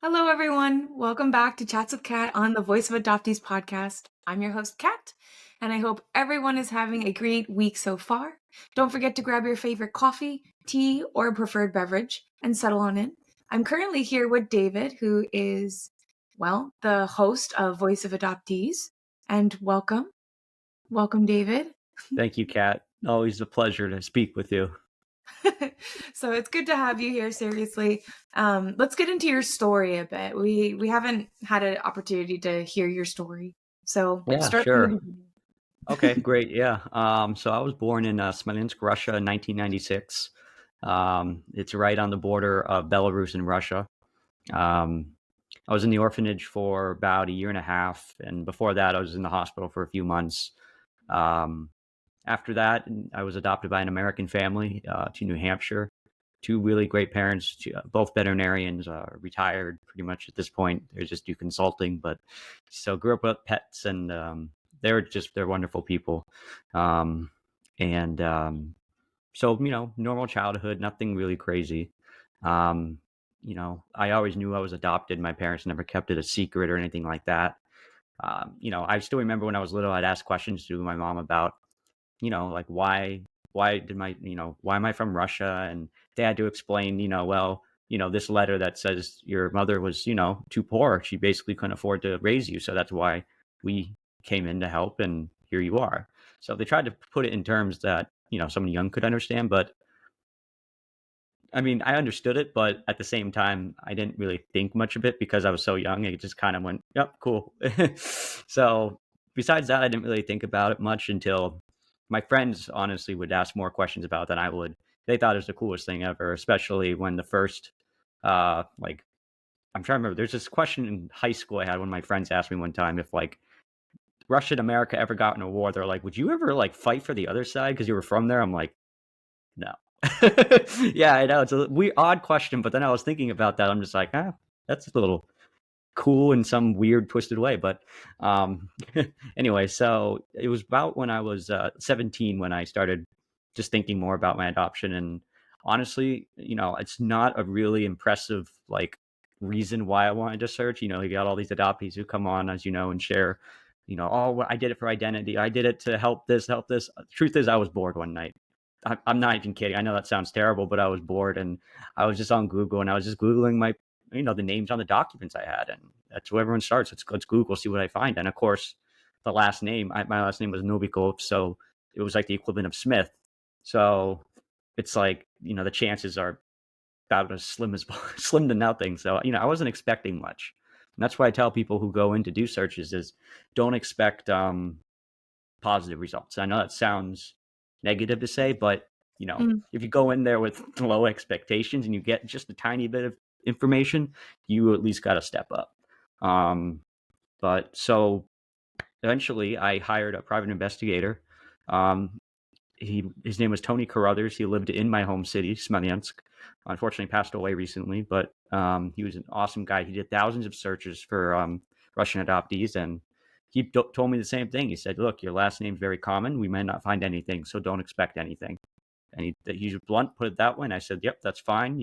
Hello, everyone. Welcome back to Chats with Kat on the Voice of Adoptees podcast. I'm your host, Kat, and I hope everyone is having a great week so far. Don't forget to grab your favorite coffee, tea, or preferred beverage and settle on in. I'm currently here with David, who is, the host of Voice of Adoptees. And welcome. Welcome, David. Thank you, Kat. Always a pleasure to speak with you. So it's good to have you here, seriously. Let's get into your story a bit. We haven't had an opportunity to hear your story. So Yeah, start from the sure. beginning. Okay, great. Yeah. So I was born in Smolensk, Russia in 1996. It's right on the border of Belarus and Russia. Um, I was in the orphanage for about a year and a half, and before that, I was in the hospital for a few months. Um, After that, I was adopted by an American family to New Hampshire. Two really great parents, both veterinarians, retired pretty much at this point. They just do consulting, but so grew up with pets, and they're wonderful people. Um, and So normal childhood, nothing really crazy. Um, I always knew I was adopted. My parents never kept it a secret or anything like that. I still remember when I was little, I'd ask questions to my mom about like why am I from Russia? And they had to explain, well, this letter that says your mother was, too poor. She basically couldn't afford to raise you. So that's why we came in to help, and here you are. So they tried to put it in terms that, someone young could understand. But I mean, I understood it, but at the same time, I didn't really think much of it because I was so young. It just kind of went, yep, cool. So besides that, I didn't really think about it much until my friends honestly would ask more questions about it than I would. They thought it was the coolest thing ever, especially when the first, like, I'm trying to remember. There's this question in high school I had. One of my friends asked me one time if like Russia and America ever got in a war. They're like, would you ever like fight for the other side because you were from there? I'm like, no. Yeah, I know it's a weird, odd question, but then I was thinking about that. I'm just like, that's a little cool in some weird, twisted way. But um, anyway, so it was about when I was 17 when I started just thinking more about my adoption. And honestly, it's not a really impressive like reason why I wanted to search. You got all these adoptees who come on, as you know, and share. Oh, well, I did it for identity. I did it to help this, help this. Truth is, I was bored one night. I'm not even kidding. I know that sounds terrible, but I was bored and I was just on Google and I was just Googling the names on the documents I had. And that's where everyone starts. Let's Google, see what I find. And of course, the last name, my last name was Novikov. So it was like the equivalent of Smith. So it's like, the chances are about as slim as slim to nothing. So, I wasn't expecting much. And that's why I tell people who go in to do searches is don't expect, positive results. I know that sounds negative to say, but Mm. if you go in there with low expectations and you get just a tiny bit of information, you at least got to step up. But so eventually, I hired a private investigator. Um, his name was Tony Carruthers. He lived in my home city, Smolensk. Unfortunately, passed away recently, but he was an awesome guy. He did thousands of searches for Russian adoptees, and he told me the same thing. He said, "Look, your last name's very common. We might not find anything, so don't expect anything." And he was blunt, put it that way. And I said, "Yep, that's fine."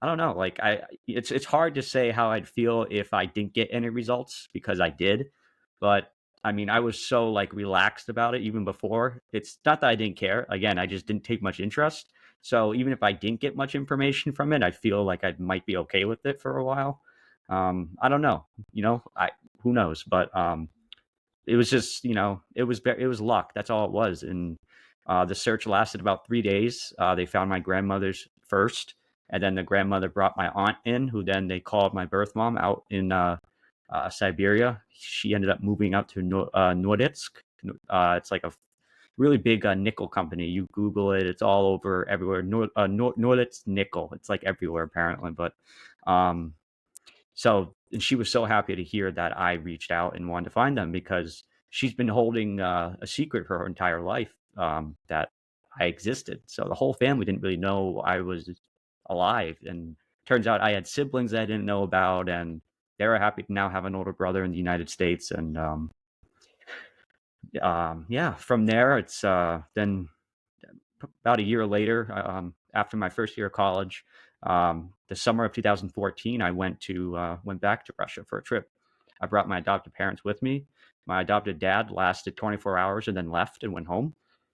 I don't know. Like it's hard to say how I'd feel if I didn't get any results because I did, but I mean, I was so like relaxed about it even before. It's not that I didn't care. Again, I just didn't take much interest. So even if I didn't get much information from it, I feel like I might be okay with it for a while. I don't know. I who knows? But it was just it was luck. That's all it was. And the search lasted about 3 days. They found my grandmother's first, and then the grandmother brought my aunt in, who then they called my birth mom out in Siberia. She ended up moving out to Norditsk. It's like a really big nickel company. You Google it; it's all over everywhere. Norditsk nickel. It's like everywhere apparently. But um, and she was so happy to hear that I reached out and wanted to find them because she's been holding a secret for her entire life, that I existed. So the whole family didn't really know I was alive. And turns out I had siblings that I didn't know about, and they were happy to now have an older brother in the United States. And yeah, from there, it's then about a year later, after my first year of college, The summer of 2014, I went back to Russia for a trip. I brought my adopted parents with me. My adopted dad lasted 24 hours and then left and went home.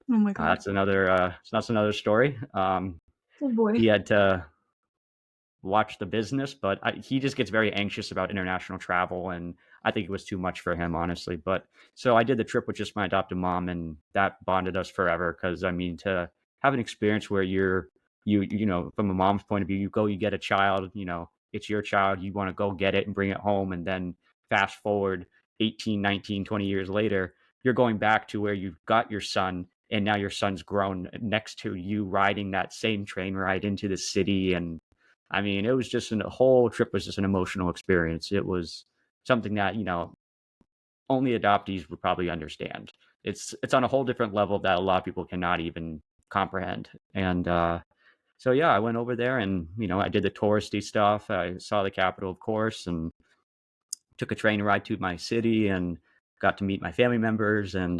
Oh my god. That's another story. Oh boy. He had to watch the business, but he just gets very anxious about international travel, and I think it was too much for him, honestly. But so I did the trip with just my adopted mom, and that bonded us forever. Because I mean, to have an experience where you know, from a mom's point of view, you go, you get a child, you know, it's your child, you want to go get it and bring it home, and then fast forward 18, 19, 20 years later, you're going back to where you've got your son, and now your son's grown next to you, riding that same train ride into the city. And I mean, it was just the whole trip was just an emotional experience. It was something that, you know, only adoptees would probably understand. It's on a whole different level that a lot of people cannot even comprehend. And so yeah, I went over there and, you know, I did the touristy stuff. I saw the capital, of course, and took a train ride to my city and got to meet my family members. And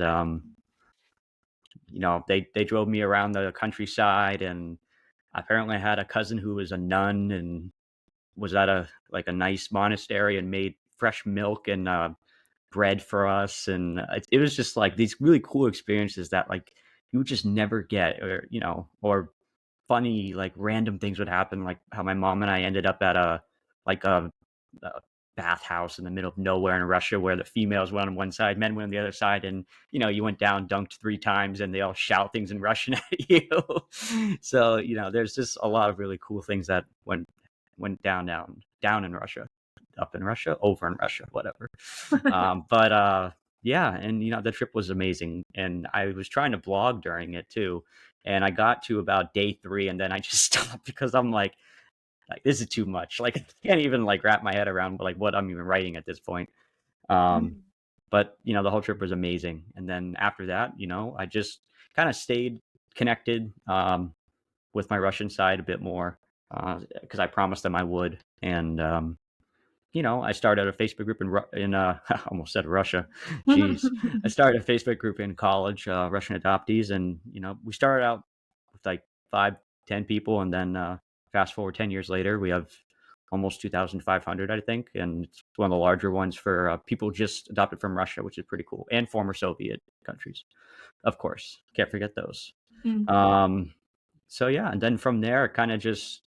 you know, they drove me around the countryside. And apparently I had a cousin who was a nun and was at a nice monastery and made fresh milk and bread for us. And it was just like these really cool experiences that like you would just never get. Or you know, or funny like random things would happen, like how my mom and I ended up at like a bathhouse in the middle of nowhere in Russia, where the females went on one side, men went on the other side, and you know, you went down, dunked 3 times, and they all shout things in Russian at you. So you know, there's just a lot of really cool things that went down in Russia, up in Russia, over in Russia, whatever. But yeah, and you know, the trip was amazing, and I was trying to blog during it too, and I got to about day 3, and then I just stopped because I'm like this is too much. Like I can't even like wrap my head around like what I'm even writing at this point. Um, but you know, the whole trip was amazing, and then after that, you know, I just kind of stayed connected with my Russian side a bit more because I promised them I would. And you know, I started a Facebook group I almost said Russia. Jeez. I started a Facebook group in college, Russian Adoptees. And, you know, we started out with like 5, 10 people. And then fast forward 10 years later, we have almost 2,500, I think. And it's one of the larger ones for people just adopted from Russia, which is pretty cool. And former Soviet countries, of course. Can't forget those. Mm. Um, so yeah, and then from there, it kind of just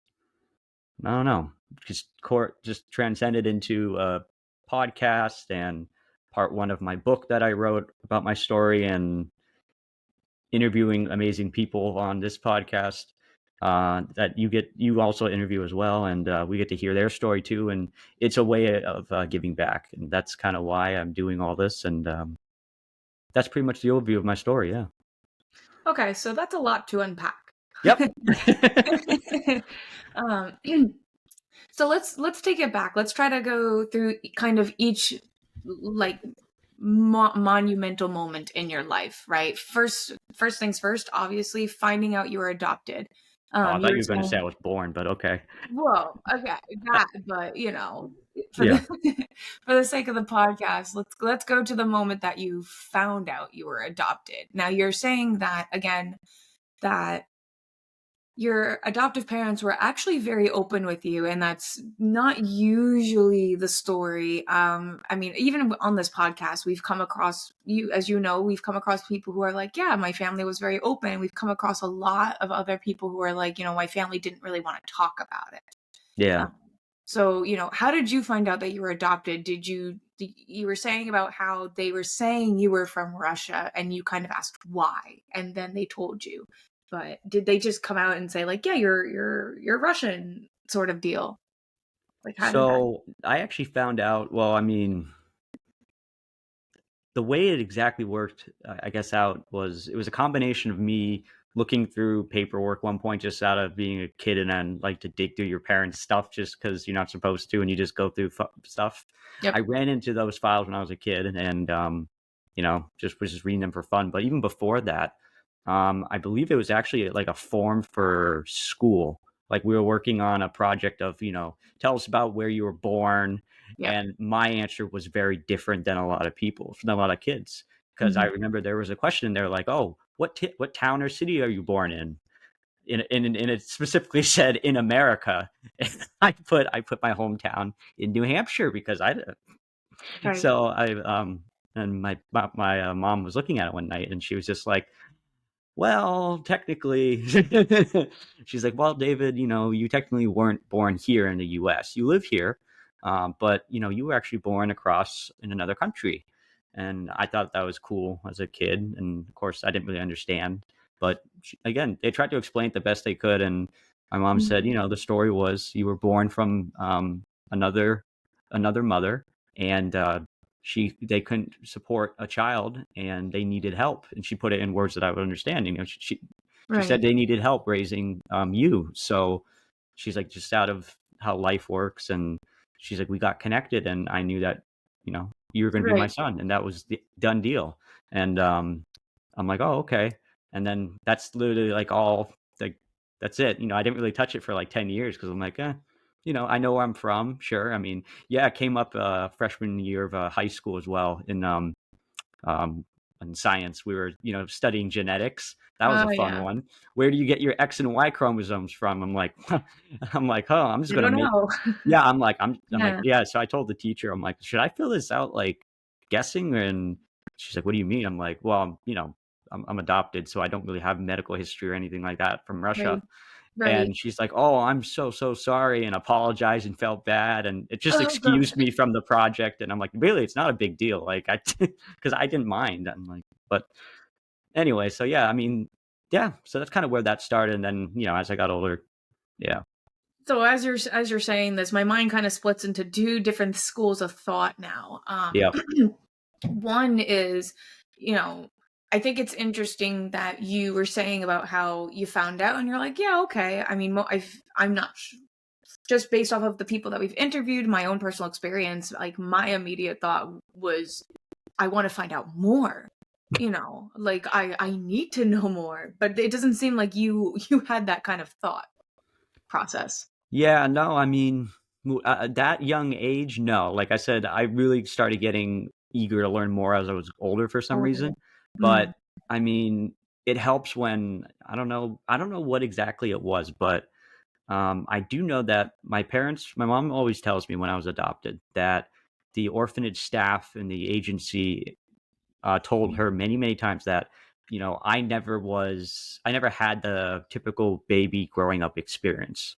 I don't know, just transcended into a podcast and part 1 of my book that I wrote about my story, and interviewing amazing people on this podcast that you also interview as well, and we get to hear their story too, and it's a way of giving back, and that's kind of why I'm doing all this, and that's pretty much the overview of my story. Yeah. Okay, so that's a lot to unpack. Yep. um, so let's take it back. Let's try to go through kind of each like monumental moment in your life, right? First things first, obviously finding out you were adopted. Oh, I You thought were you were going to say I saying, was born, but okay. whoa, okay, Uh, that, but you know, for the yeah. for the sake of the podcast, let's go to the moment that you found out you were adopted. Now you're saying that again, that your adoptive parents were actually very open with you, and that's not usually the story. I mean, even on this podcast, we've come across you, as you know, we've come across people who are like, yeah, my family was very open. We've come across a lot of other people who are like, you know, my family didn't really want to talk about it. Yeah. um, so, you know, how did you find out that you were adopted? You were saying about how they were saying you were from Russia and you kind of asked why, and then they told you. But did they just come out and say like, yeah, you're Russian sort of deal? Like how did that? So I actually found out, well, I mean, the way it exactly worked, I guess, out was it was a combination of me looking through paperwork one point just out of being a kid and then like to dig through your parents' stuff just because you're not supposed to and you just go through stuff. I Yep. ran into those files when I was a kid and, you know, just was just reading them for fun. But even before that, I believe it was actually like a form for school. Like we were working on a project of, you know, tell us about where you were born, Yep. and my answer was very different than a lot of people, than a lot of kids. Because I Hmm. remember there was a question in there like, "Oh, what town or city are you born in?" and it specifically said in America. I put my hometown in New Hampshire because Right. so I and my mom was looking at it one night and she was just like, well, technically, she's like, well, David, you technically weren't born here in the US. You live here, but you were actually born across in another country. And I thought that was cool as a kid. And of course, I didn't really understand. But again, they tried to explain it the best they could. And my mom said, Mhm. the story was you were born from another another mother, and they couldn't support a child and they needed help, and she put it in words that I would understand. She said Right. they needed help raising you. So she's like, just out of how life works, and she's like, we got connected and I knew that you were going to be my Right. son, and that was the done deal. And I'm like, oh, okay. And then that's literally like all, like, that's it. I didn't really touch it for like 10 years because I'm like, I know where I'm from. Sure. I mean, yeah, it came up freshman year of high school as well um, in science. We were, studying genetics. That was Oh a fun yeah. one. Where do you get your X and Y chromosomes from? I'm like, oh, I'm just I gonna don't make. know. Yeah, I'm like, Yeah. yeah. So I told the teacher, I'm like, should I fill this out like guessing? And she's like, what do you mean? I'm like, well, I'm adopted, so I don't really have medical history or anything like that from Right. Russia. Right. And she's like, oh, I'm so sorry, and apologized and felt bad, and it just Oh god. excused me from the project. And I'm like, really, it's not a big deal, like because I didn't mind. I'm like, but anyway, so yeah, I mean, yeah, so that's kind of where that started. And then as I got older, yeah, So as you're saying this, my mind kind of splits into two different schools of thought now. yeah, One is, you know, I think it's interesting that you were saying about how you found out, and you're like, yeah, okay. I mean, I'm not just based off of the people that we've interviewed, my own personal experience. Like my immediate thought was, I want to find out more. Like I need to know more. But it doesn't seem like you had that kind of thought process. yeah. No, I mean, that young age, no. Like I said, I really started getting eager to learn more as I was older for some Older. reason. But Mm. I mean, it helps when I don't know what exactly it was, but I do know that my mom always tells me when I was adopted that the orphanage staff and the agency told her many, many times that, I never had the typical baby growing up experience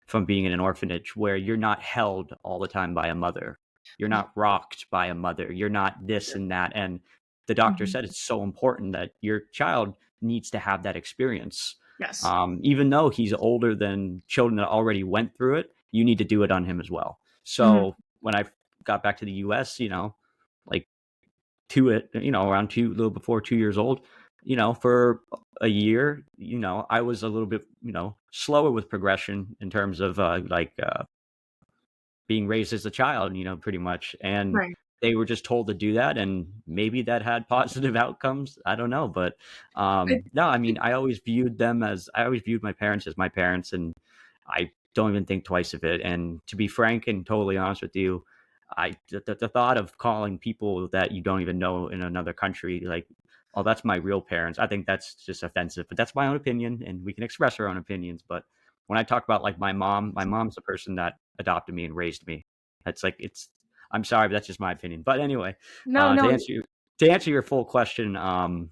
from being in an orphanage where you're not held all the time by a mother. You're not rocked by a mother. You're not this and that. And the doctor Mhm. said it's so important that your child needs to have that experience. Yes. Even though he's older than children that already went through it, you need to do it on him as well. Mhm. So when I got back to the US, like around a little before 2 years old, for a year, I was a little bit, slower with progression in terms of being raised as a child, pretty much. And Right. they were just told to do that, and maybe that had positive outcomes. I don't know, but I, no, I mean, I always viewed my parents as my parents, and I don't even think twice of it. And to be frank and totally honest with you, the thought of calling people that you don't even know in another country like, oh, that's my real parents, I think that's just offensive. But that's my own opinion, and we can express our own opinions. But when I talk about like my mom's the person that adopted me and raised me. That's like it's. I'm sorry, but that's just my opinion. But anyway, no, to no. answer your full question, I'd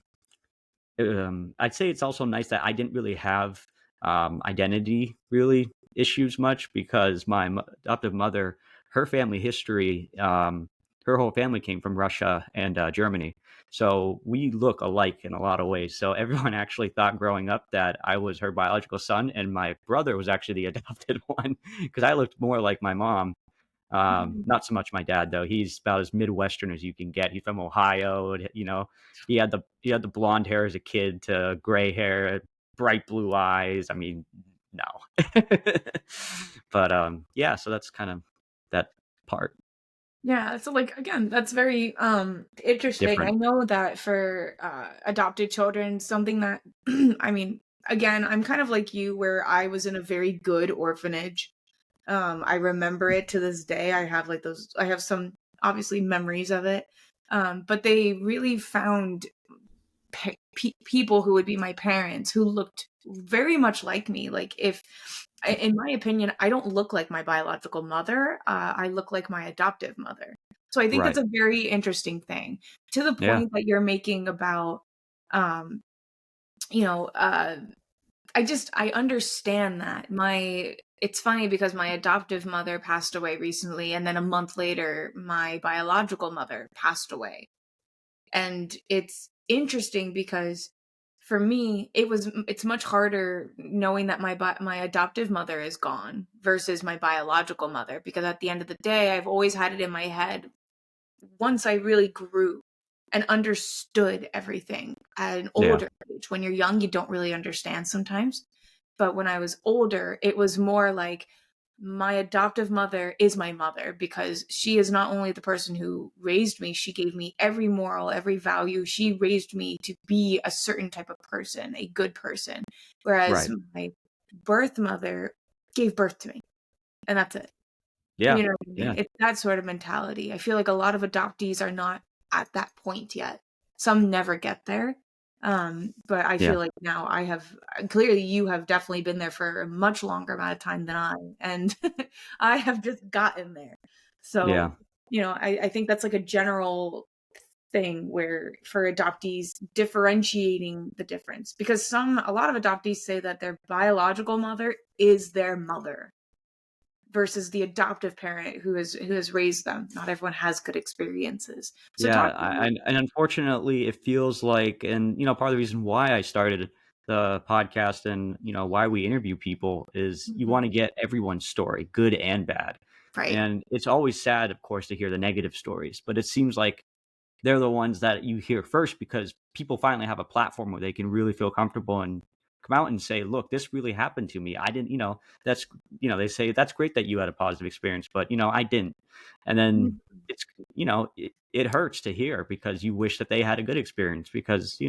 say it's also nice that I didn't really have identity really issues much because my adoptive mother, her family history, her whole family came from Russia and Germany. So we look alike in a lot of ways. So everyone actually thought growing up that I was her biological son, and my brother was actually the adopted one because I looked more like my mom. Not so much my dad though. He's about as Midwestern as you can get. He's from Ohio. And, he had the blonde hair as a kid to gray hair, bright blue eyes. I mean, no. But yeah. So that's kind of that part. Yeah, so like again, that's very interesting. I Different. know that for adopted children, something that I mean, again, I'm kind of like you where I was in a very good orphanage. I remember it to this day. I have some obviously memories of it. But they really found people who would be my parents who looked very much like me. Like if, in my opinion, I don't look like my biological mother. I look like my adoptive mother. So I think that's Right. a very interesting thing to the Yeah. point that you're making about, um, you know, I understand that. It's funny because my adoptive mother passed away recently, and then a month later, my biological mother passed away. And it's interesting because for me, it's much harder knowing that my adoptive mother is gone versus my biological mother, because at the end of the day, I've always had it in my head, once I really grew and understood everything at an Yeah. older age. When you're young, you don't really understand sometimes. But when I was older, it was more like my adoptive mother is my mother, because she is not only the person who raised me, she gave me every moral, every value. She raised me to be a certain type of person, a good person. Whereas Right. my birth mother gave birth to me, and that's it. Yeah. You know what I mean? Yeah. It's that sort of mentality. I feel like a lot of adoptees are not at that point yet. Some never get there. But I Yeah. feel like now I have, clearly you have definitely been there for a much longer amount of time than I, and I have just gotten there. Yeah. So, I think that's like a general thing where for adoptees differentiating the difference, because a lot of adoptees say that their biological mother is their mother versus the adoptive parent who has raised them. Not everyone has good experiences. So Yeah, talk to me. and unfortunately, it feels like, and part of the reason why I started the podcast and why we interview people is you Mhm. want to get everyone's story, good and bad. Right. And it's always sad, of course, to hear the negative stories, but it seems like they're the ones that you hear first because people finally have a platform where they can really feel comfortable and come out and say, look, this really happened to me. I didn't, that's, they say that's great that you had a positive experience, but, I didn't. And then Mhm. it's, it hurts to hear because you wish that they had a good experience because,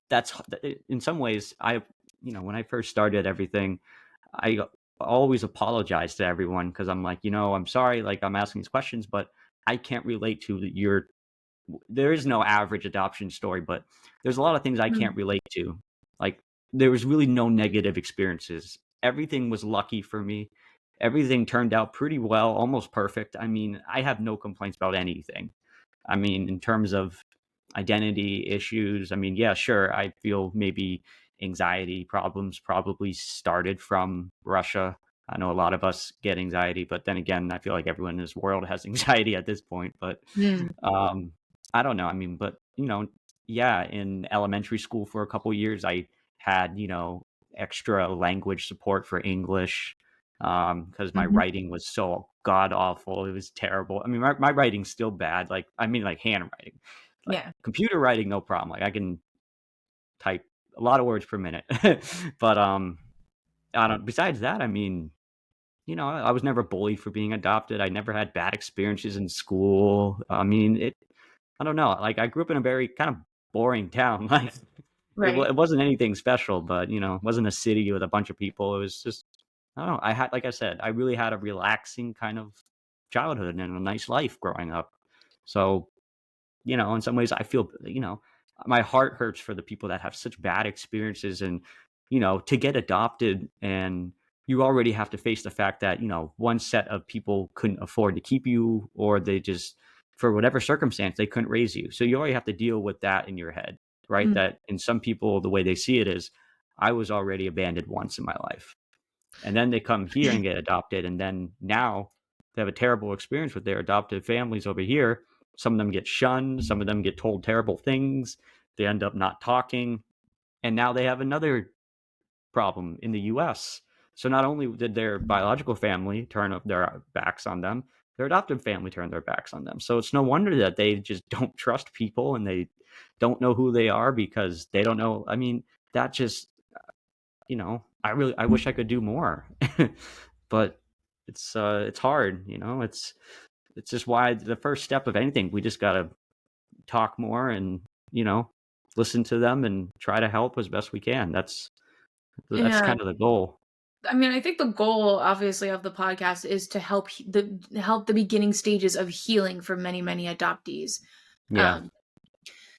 that's in some ways, when I first started everything, I always apologize to everyone because I'm like, I'm sorry, like I'm asking these questions, but I can't relate to your there is no average adoption story, but there's a lot of things I can't Mm. relate to. Like there was really no negative experiences. Everything was lucky for me. Everything turned out pretty well, almost perfect. I mean, I have no complaints about anything. I mean, in terms of identity issues, I mean, yeah, sure, I feel maybe anxiety problems probably started from Russia. I know a lot of us get anxiety, but then again, I feel like everyone in this world has anxiety at this point. But Mm. um, I don't know. I mean, but yeah, in elementary school for a couple years, I had extra language support for English because my Mhm. writing was so god awful. It was terrible. I mean, my writing's still bad. Like, I mean, like handwriting, like Yeah. computer writing, no problem. Like I can type a lot of words per minute, but I don't. Besides that, I mean, I was never bullied for being adopted. I never had bad experiences in school. I mean, I don't know. Like I grew up in a very kind of boring town. Like Right. it wasn't anything special, but it wasn't a city with a bunch of people. It was just I don't know. I had, like I said, I really had a relaxing kind of childhood and a nice life growing up. So in some ways I feel, my heart hurts for the people that have such bad experiences and, to get adopted and you already have to face the fact that, one set of people couldn't afford to keep you or they just, for whatever circumstance, they couldn't raise you. So you already have to deal with that in your head, right? Mm. That in some people, the way they see it is, I was already abandoned once in my life. And then they come here and get adopted. And then now they have a terrible experience with their adopted families over here. Some of them get shunned, some of them get told terrible things. They end up not talking. And now they have another problem in the US. So not only did their biological family turn up their backs on them, their adoptive family turned their backs on them. So it's no wonder that they just don't trust people and they don't know who they are because they don't know. I mean, that just I wish I could do more. But it's hard, it's just why the first step of anything, we just got to talk more and, you know, listen to them and try to help as best we can. That's Yeah. kind of the goal. I mean, I think the goal, obviously, of the podcast is to help the beginning stages of healing for many, many adoptees. Yeah. Um,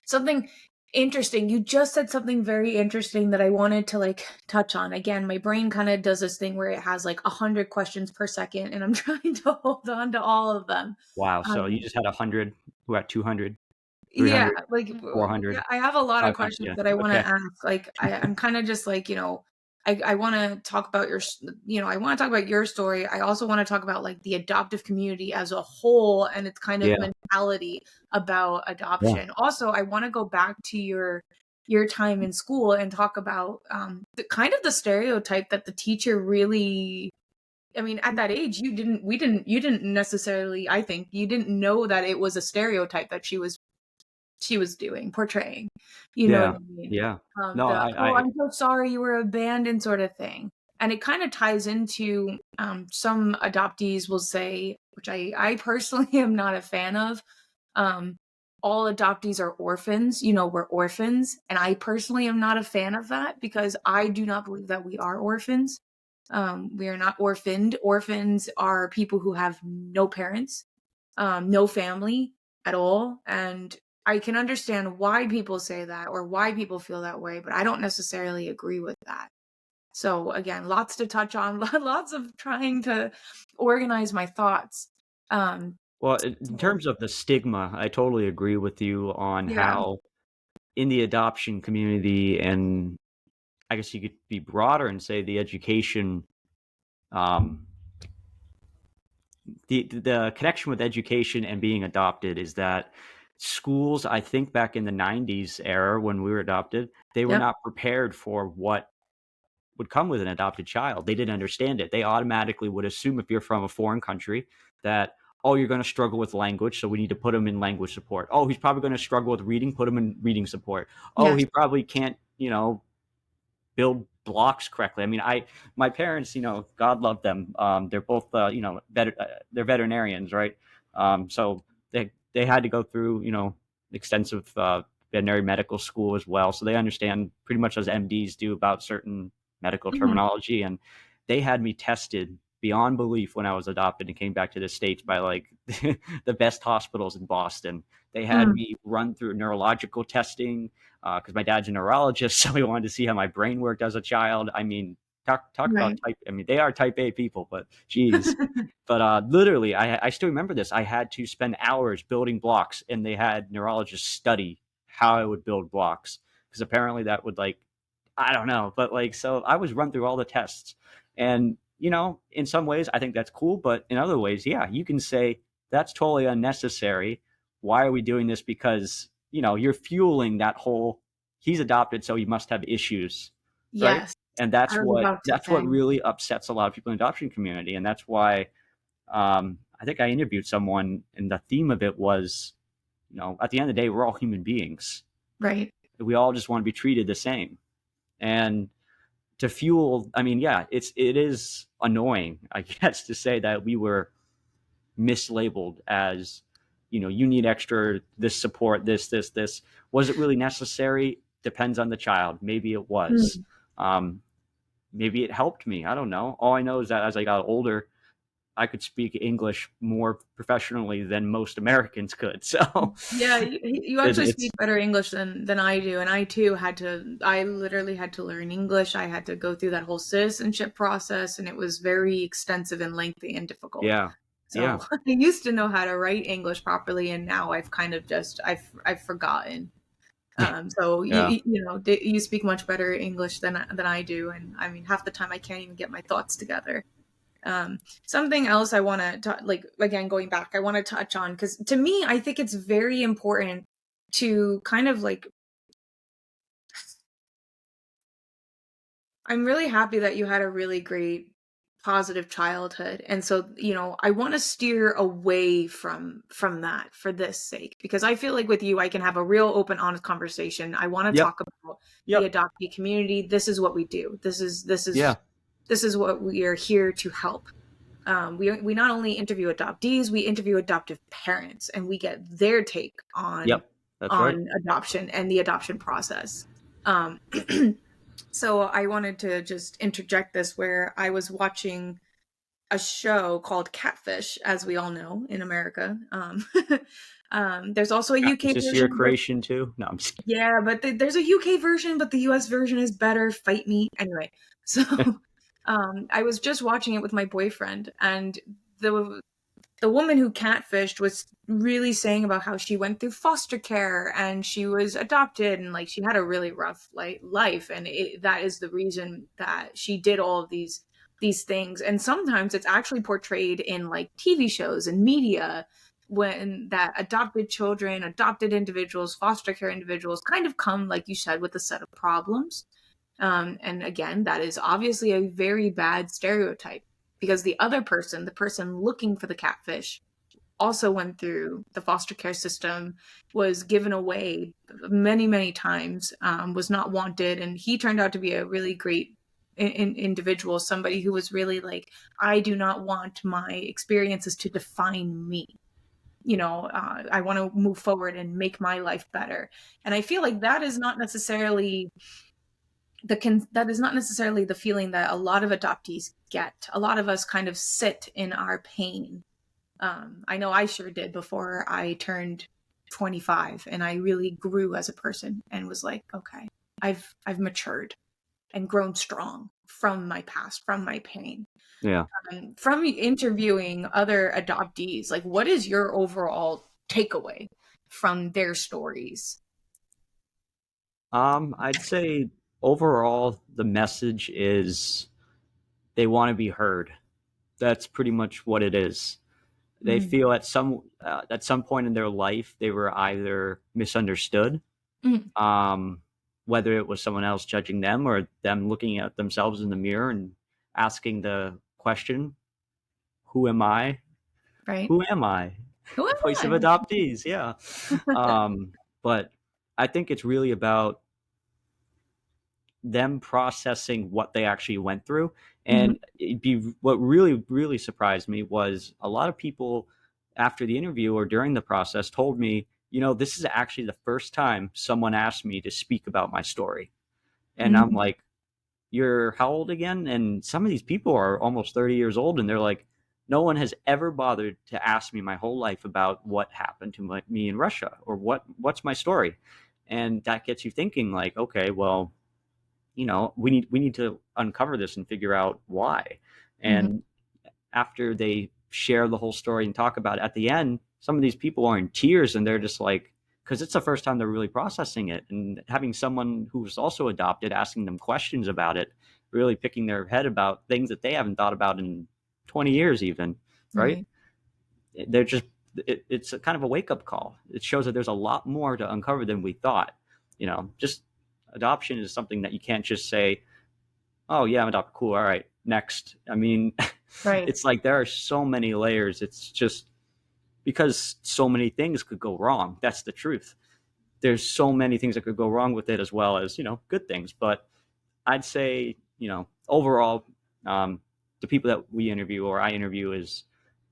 something. Interesting. You just said something very interesting that I wanted to like touch on. Again, my brain kind of does this thing where it has like 100 questions per second, and I'm trying to hold on to all of them. Wow. So you Um, just had 100, who at 200, yeah, 300, like yeah, 400, I have a lot of 500. questions Yeah. that I want to Okay. ask. Like I'm kind of just like, I want to talk about I want to talk about your story. I also want to talk about like the adoptive community as a whole and its kind of Yeah. mentality about Yeah. adoption. Also, I want to go back to your time in school and talk about the kind of the stereotype that the teacher really. I mean, at that age, you didn't necessarily, I think, you didn't know that it was a stereotype that she was doing, portraying. You know what Yeah. I mean? Yeah. No, The, "Oh, I I'm so sorry you were abandoned," sort of thing. And it kinda ties into, some adoptees will say, which I personally am not a fan of, um, all adoptees are orphans, we're orphans, and I personally am not a fan of that because I do not believe that we are orphans. We are not orphaned. Orphans are people who have no parents, no family at all. And I can understand why people say that or why people feel that way, but I don't necessarily agree with that. So again, lots to touch on, lots of trying to organize my thoughts. Um, well, in so terms of the stigma, I totally agree with you on yeah, how in the adoption community, and I guess you could be broader and say the education, um, the connection with education and being adopted is that schools, I think back in the 90s era when we were adopted, they were yep, not prepared for what would come with an adopted child. They didn't understand it. They automatically would assume if you're from a foreign country that, oh, you're going to struggle with language, so we need to put him in language support. Oh, he's probably going to struggle with reading, put him in reading support. Oh, yes, he probably can't, build blocks correctly. I mean, my parents, God love them. They're both, they're veterinarians, right? So they had to go through, extensive veterinary medical school as well. So they understand pretty much as MDs do about certain medical mhm, terminology. And they had me tested beyond belief when I was adopted and came back to the States by like the best hospitals in Boston. They had mm, me run through neurological testing because my dad's a neurologist, so he wanted to see how my brain worked as a child. I mean, talk about right, type. I mean, they are type A people, but geez. But literally, I still remember this. I had to spend hours building blocks, and they had neurologists study how I would build blocks because apparently that would like I don't know, but like so I was run through all the tests, and in some ways I think that's cool, but in other ways, yeah, you can say that's totally unnecessary. Why are we doing this? Because you're fueling that whole he's adopted, so he must have issues, right? yes. And I was about to that's say, what really upsets a lot of people in the adoption community, and that's why I think I interviewed someone, and the theme of it was, at the end of the day, we're all human beings. right, We all just want to be treated the same, and to fuel. I mean, yeah, it is annoying, I guess, to say that we were mislabeled as, you need extra this support, this. Was it really necessary? Depends on the child. Maybe it was. mm. Um, maybe it helped me. I don't know. All I know is that as I got older, I could speak English more professionally than most Americans could. So Yeah, you it, actually speak it's better English than I do, and I too I literally had to learn English. I had to go through that whole citizenship process, and it was very extensive and lengthy and difficult. yeah, So yeah, I used to know how to write English properly, and now I've kind of just I've forgotten. So yeah. you speak much better English than I do, and I mean half the time I can't even get my thoughts together. Something else I want to like again going back, I want to touch on because to me, I think it's very important to kind of like. I'm really happy that you had a really great positive childhood, and so I want to steer away from that for this sake because I feel like with you, I can have a real open, honest conversation. I want to Yep, talk about the yep, adoptee community. This is what we do. yeah, This is what we are here to help. We not only interview adoptees, we interview adoptive parents, and we get their take yep. That's right. on adoption and the adoption process. Um, so I wanted to just interject this where I was watching. a show called Catfish, as we all know in America. There's also a Is UK this your version, but creation too? No, I'm just kidding. yeah, but there's a UK version, but the US version is better. Fight me. Anyway, so I was just watching it with my boyfriend, and the the woman who catfished was really saying about how she went through foster care and she was adopted, and like she had a really rough life, and that is the reason that she did all of these things. And sometimes it's actually portrayed in like TV shows and media, when that adopted children, adopted individuals, foster care individuals kind of come, like you said, with a set of problems. And again, that is obviously a very bad stereotype, because the other person, the person looking for the catfish, also went through the foster care system, was given away many, many times, was not wanted. And he turned out to be a really great individual, somebody who was really like, I do not want my experiences to define me. I want to move forward and make my life better. And I feel like that is not necessarily that is not necessarily the feeling that a lot of adoptees get. A lot of us kind of sit in our pain. I know I sure did before I turned 25, and I really grew as a person and was like, okay, I've matured and grown strong from my past, from my pain. Yeah. From interviewing other adoptees, like, what is your overall takeaway from their stories? I'd say overall the message is they want to be heard. That's pretty much what it is. They Mm. feel at some point in their life they were either misunderstood, Mm. um, whether it was someone else judging them or them looking at themselves in the mirror and asking the question, "Who am I? Right? Who am I?" Who am Voice of I? adoptees, yeah. But I think it's really about them processing what they actually went through. Mhm. And what really, really surprised me was a lot of people after the interview or during the process told me, this is actually the first time someone asked me to speak about my story. And I'm Mhm. like, you're how old again? And some of these people are almost 30 years old, and they're like, no one has ever bothered to ask me my whole life about what happened to me in Russia or what's my story. And that gets you thinking like, okay, well, we need to uncover this and figure out why. Mhm. And after they share the whole story and talk about it at the end, some of these people are in tears and they're just like, because it's the first time they're really processing it, and having someone who's also adopted asking them questions about it, really picking their head about things that they haven't thought about in 20 years even, right? Right. They're just it's a kind of a wake-up call. It shows that there's a lot more to uncover than we thought. Just adoption is something that you can't just say, oh yeah, I'm adopted, cool, all right, next. I mean, Right. it's like there are so many layers. It's just because so many things could go wrong. That's the truth. There's so many things that could go wrong with it, as well as good things. But I'd say overall, um, the people that we interview or I interview is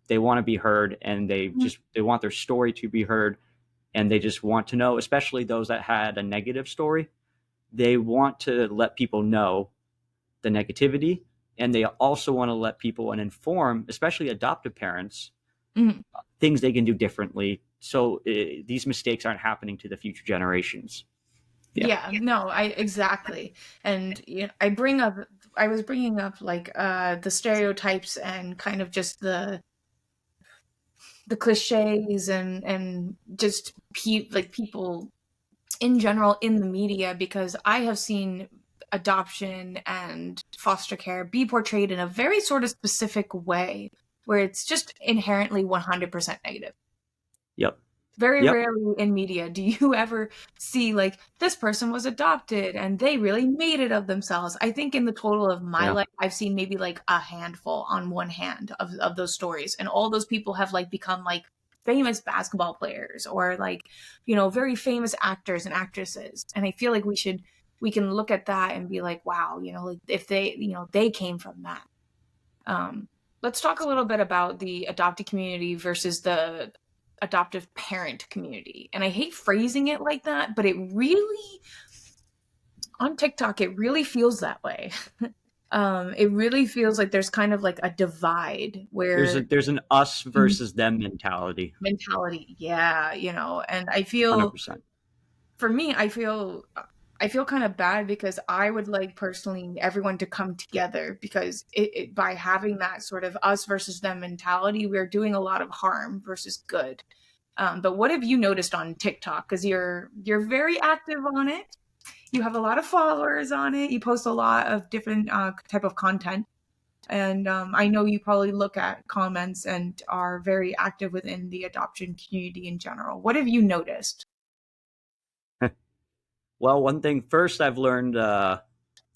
they want to be heard, and Mhm. they want their story to be heard, and they just want to know, especially those that had a negative story. They want to let people know the negativity, and they also want to let people and inform, especially adoptive parents, Mhm. things they can do differently so these mistakes aren't happening to the future generations. Yeah. Yeah, no, I exactly. And I was bringing up like the stereotypes and kind of just the cliches and just like people in general in the media, because I have seen adoption and foster care be portrayed in a very sort of specific way, where it's just inherently 100% negative. Yep. Very Yep. rarely in media do you ever see like this person was adopted and they really made it of themselves. I think in the total of my Yeah. life, I've seen maybe like a handful on one hand of those stories. And all those people have like become like famous basketball players or like, very famous actors and actresses. And I feel like we can look at that and be like, wow, like if they came from that. Um, let's talk a little bit about the adopted community versus the adoptive parent community. And I hate phrasing it like that, but it really, on TikTok, it really feels that way. It really feels like there's kind of like a divide where There's an us Mhm. versus them mentality. Mentality. Yeah, and I feel 100%. for me, I feel kind of bad because I would like personally everyone to come together because by having that sort of us versus them mentality, we're doing a lot of harm versus good. But what have you noticed on TikTok? Because you're very active on it. You have a lot of followers on it. You post a lot of different type of content, and I know you probably look at comments and are very active within the adoption community in general. What have you noticed? Well, one thing first I've learned,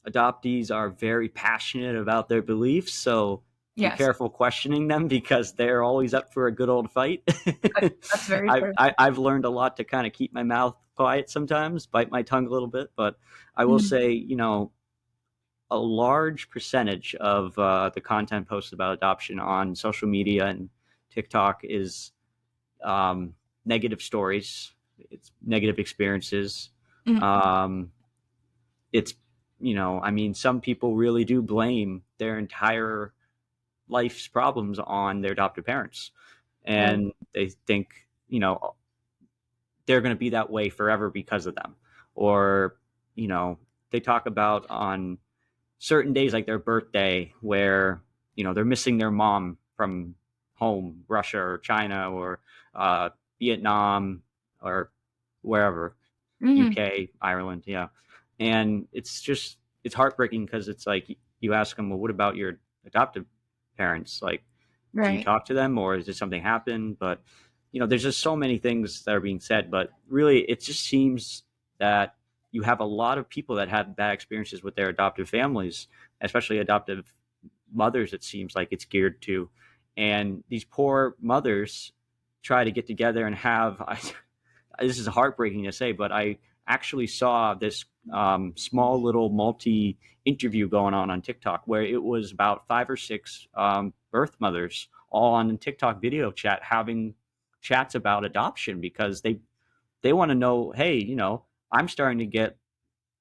adoptees are very passionate about their beliefs, so be Yes, careful questioning them because they're always up for a good old fight. that's very true. I've learned a lot to kind of keep my mouth quiet sometimes, bite my tongue a little bit, but I will Mm, say, a large percentage of the content posted about adoption on social media and TikTok is um, negative stories. It's negative experiences. mm, Um, it's I mean, some people really do blame their entire life's problems on their adoptive parents, right. and they think they're going to be that way forever because of them, or you know they talk about on certain days like their birthday where they're missing their mom from home, Russia or China or uh, Vietnam or wherever, Hmm. UK, Ireland, yeah. And it's heartbreaking because it's like you ask them, well, what about your adoptive parents? Like, do you Right. talk to them or is there something happen? But there's just so many things that are being said. But really, it just seems that you have a lot of people that have bad experiences with their adoptive families, especially adoptive mothers. It seems like it's geared to, and these poor mothers try to get together and have. This is heartbreaking to say, but I actually saw this small little multi interview going on TikTok where it was about five or six birth mothers all on TikTok video chat having chats about adoption because they want to know, hey, I'm starting to get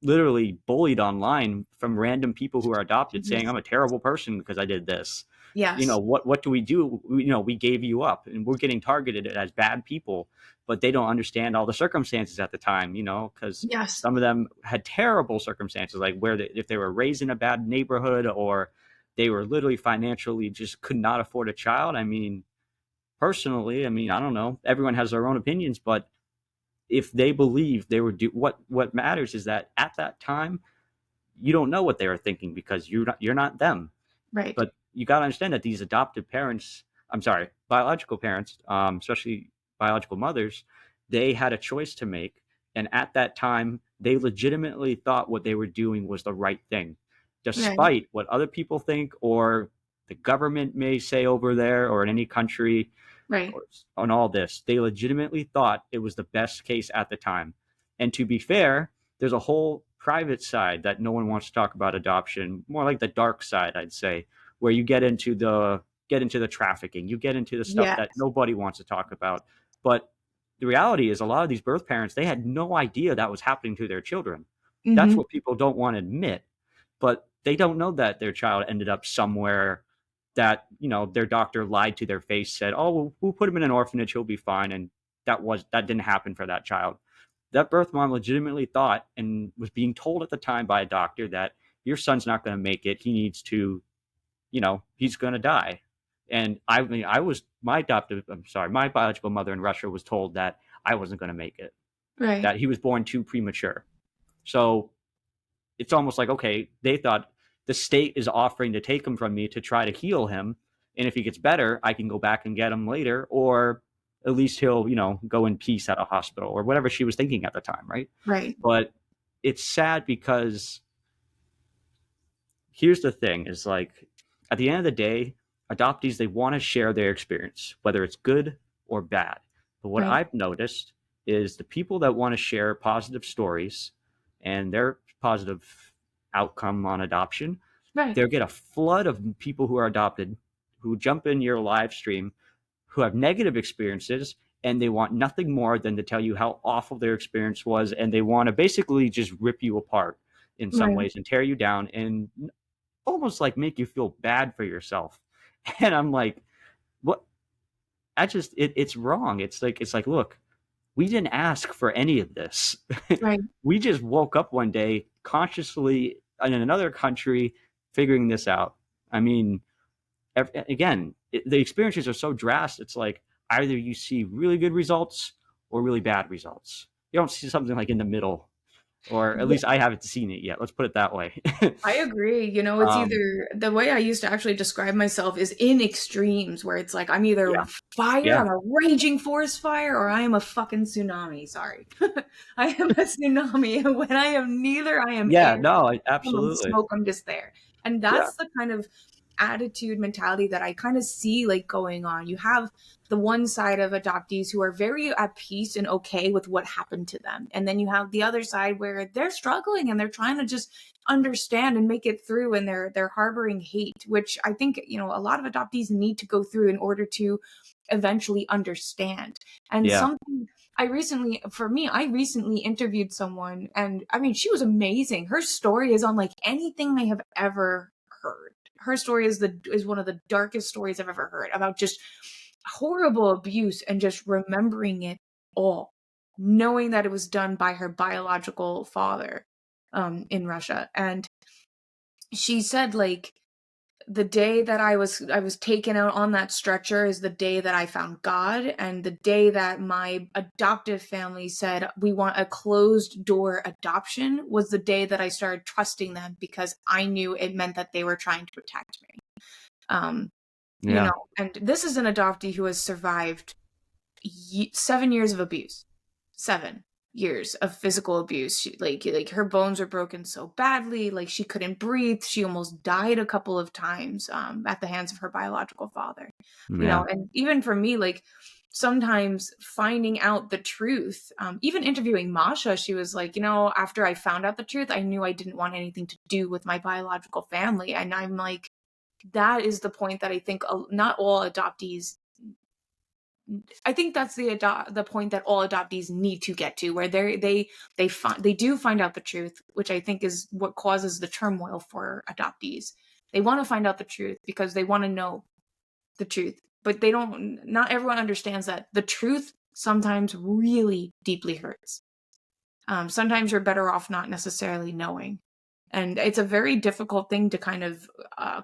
literally bullied online from random people who are adopted saying Jesus. I'm a terrible person because I did this. Yes. What do we do? We gave you up and we're getting targeted as bad people, but they don't understand all the circumstances at the time, because Yes. some of them had terrible circumstances, like if they were raised in a bad neighborhood or they were literally financially just could not afford a child. I mean, personally, I mean, I don't know. Everyone has their own opinions, but if they believe they were what matters is that at that time you don't know what they were thinking because you're not them. Right. But you got to understand that these adoptive parents, I'm sorry, biological parents, especially biological mothers, they had a choice to make, and at that time they legitimately thought what they were doing was the right thing, Right. despite what other people think or the government may say over there or in any country Right. on all this. They legitimately thought it was the best case at the time. And to be fair, there's a whole private side that no one wants to talk about adoption, more like the dark side, I'd say, where you get into the trafficking, you get into the stuff Yeah. that nobody wants to talk about. But the reality is a lot of these birth parents, they had no idea that was happening to their children. That's Hmm. what people don't want to admit, but they don't know that their child ended up somewhere that their doctor lied to their face, said, oh, we'll put him in an orphanage, he'll be fine, and that didn't happen for that child. That birth mom legitimately thought and was being told at the time by a doctor that your son's not going to make it, he needs to, he's going to die. And I mean, my biological mother in Russia was told that I wasn't going to make it, Right. that he was born too premature. So it's almost like, okay, they thought the state is offering to take him from me to try to heal him, and if he gets better I can go back and get him later, or at least he'll go in peace at a hospital, or whatever she was thinking at the time, right? Right. But it's sad because here's the thing, is like, at the end of the day, adoptees, they want to share their experience, whether it's good or bad. But what Right. I've noticed is the people that want to share positive stories and their positive outcome on adoption, Right. they'll get a flood of people who are adopted who jump in your live stream who have negative experiences, and they want nothing more than to tell you how awful their experience was, and they want to basically just rip you apart in some Right. ways and tear you down. And almost like make you feel bad for yourself. And I'm like, what? It's wrong. It's like, look, we didn't ask for any of this. Right. We just woke up one day consciously in another country figuring this out. I mean, again, the experiences are so drastic. It's like either you see really good results or really bad results. You don't see something like in the middle, or at least I haven't seen it yet. Let's put it that way. I agree. You know, it's um, either the way I used to actually describe myself is in extremes where it's like I'm either yeah, fire, yeah, I'm a raging forest fire, or I am a fucking tsunami. Sorry. I am a tsunami. And when I am neither, I am yeah. air. No, I'm absolutely. smoke, I'm just there. And Yeah, that's the kind of attitude mentality that I kind of see like going on. You have the one side of adoptees who are very at peace and okay with what happened to them. And then you have the other side where they're struggling and they're trying to just understand and make it through, and they're harboring hate, which I think, you know, a lot of adoptees need to go through in order to eventually understand. And yeah. something I recently interviewed someone, and I mean, she was amazing. Her story is unlike anything I have ever heard. Her story is one of the darkest stories I've ever heard, about just horrible abuse and just remembering it all, knowing that it was done by her biological father in Russia. And she said, like, the day that I was taken out on that stretcher is the day that I found God, and the day that my adoptive family said we want a closed door adoption was the day that I started trusting them, because I knew it meant that they were trying to protect me. Um, you Yeah. know, and this is an adoptee who has survived 7 years of abuse. 7 years of physical abuse. Like her bones were broken so badly, like she couldn't breathe. She almost died a couple of times at the hands of her biological father. You know, Yeah. and even for me, like sometimes finding out the truth, even interviewing Masha, she was like, you know, after I found out the truth, I knew I didn't want anything to do with my biological family. And I'm like, that is the point that I think not all adoptees, I think that's the point that all adoptees need to get to, where they do find out the truth, which I think is what causes the turmoil for adoptees. They want to find out the truth because they want to know the truth, but they don't. Not everyone understands that the truth sometimes really deeply hurts. Sometimes you're better off not necessarily knowing, and it's a very difficult thing to kind of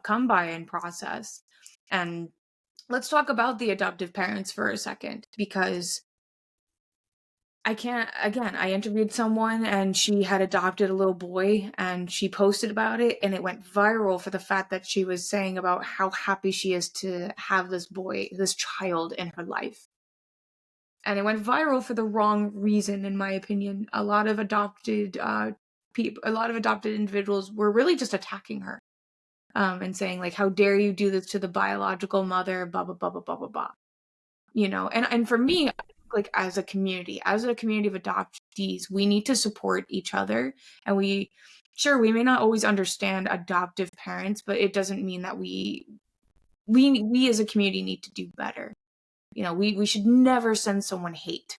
come by and process. And let's talk about the adoptive parents for a second, because I can't, again, I interviewed someone and she had adopted a little boy and she posted about it, and it went viral for the fact that she was saying about how happy she is to have this boy, this child in her life. And it went viral for the wrong reason, in my opinion. A lot of adopted individuals were really just attacking her, and saying like, how dare you do this to the biological mother, blah, blah, blah, blah, blah, blah, blah. You know, and for me, like as a community of adoptees, we need to support each other. And we may not always understand adoptive parents, but it doesn't mean that we as a community need to do better. You know, we should never send someone hate,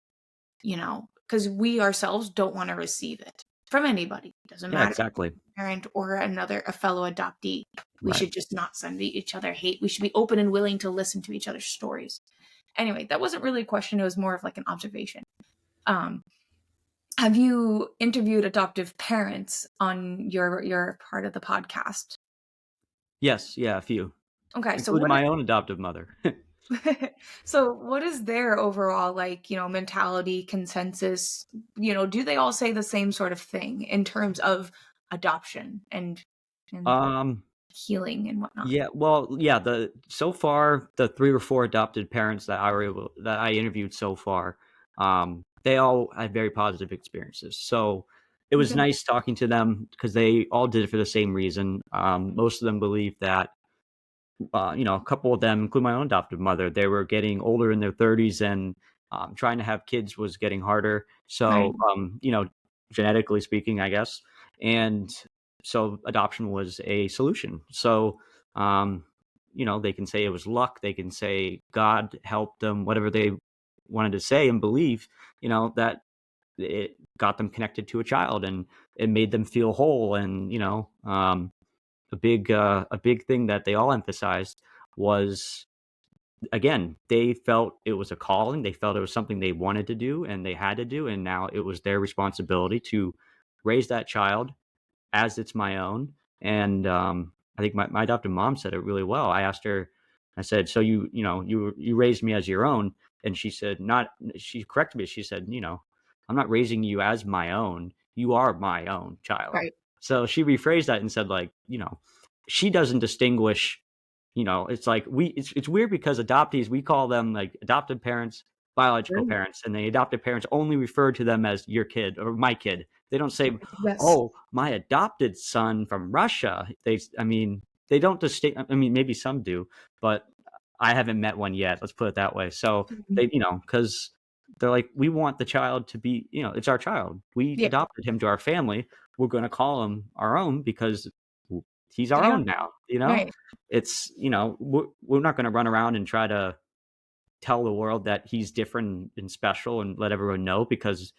you know, because we ourselves don't want to receive it from anybody. It doesn't Yeah, matter, exactly. parent or a fellow adoptee. We Right. should just not send each other hate. We should be open and willing to listen to each other's stories. Anyway, that wasn't really a question. It was more of like an observation. Um, have you interviewed adoptive parents on your part of the podcast? Yes, yeah, a few, Okay, so including my own adoptive mother. what is their overall, like, you know, mentality, consensus? You know, do they all say the same sort of thing in terms of adoption and Um, healing and whatnot? yeah, well, yeah, the so far the 3 or 4 adopted parents that I interviewed so far, they all had very positive experiences. So it was Okay. nice talking to them because they all did it for the same reason. Most of them believe that, a couple of them, including my own adoptive mother, they were getting older in their 30s, and trying to have kids was getting harder. Right. So, genetically speaking, I guess. And so adoption was a solution. So, they can say it was luck. They can say God helped them, whatever they wanted to say and believe, that it got them connected to a child and it made them feel whole. And, a big thing that they all emphasized was, again, they felt it was a calling. They felt it was something they wanted to do and they had to do, and now it was their responsibility to raise that child as it's my own. And I think my adopted mom said it really well. I asked her, I said, "So you raised me as your own?" And she said, "Not." She corrected me. She said, "I'm not raising you as my own. You are my own child." Right. So she rephrased that and said, like, she doesn't distinguish. It's like it's weird because adoptees, we call them like adopted parents, biological Right. parents, and the adopted parents only refer to them as your kid or my kid. They don't say, Yes. "Oh, my adopted son from Russia." I mean, they don't distinct. I mean, maybe some do, but I haven't met one yet. Let's put it that way. So Mhm. they, because they're like, we want the child to be, it's our child. We Yeah. adopted him to our family. We're going to call him our own because he's our They are. own now. Right. It's, we're not going to run around and try to tell the world that he's different and special and let everyone know, because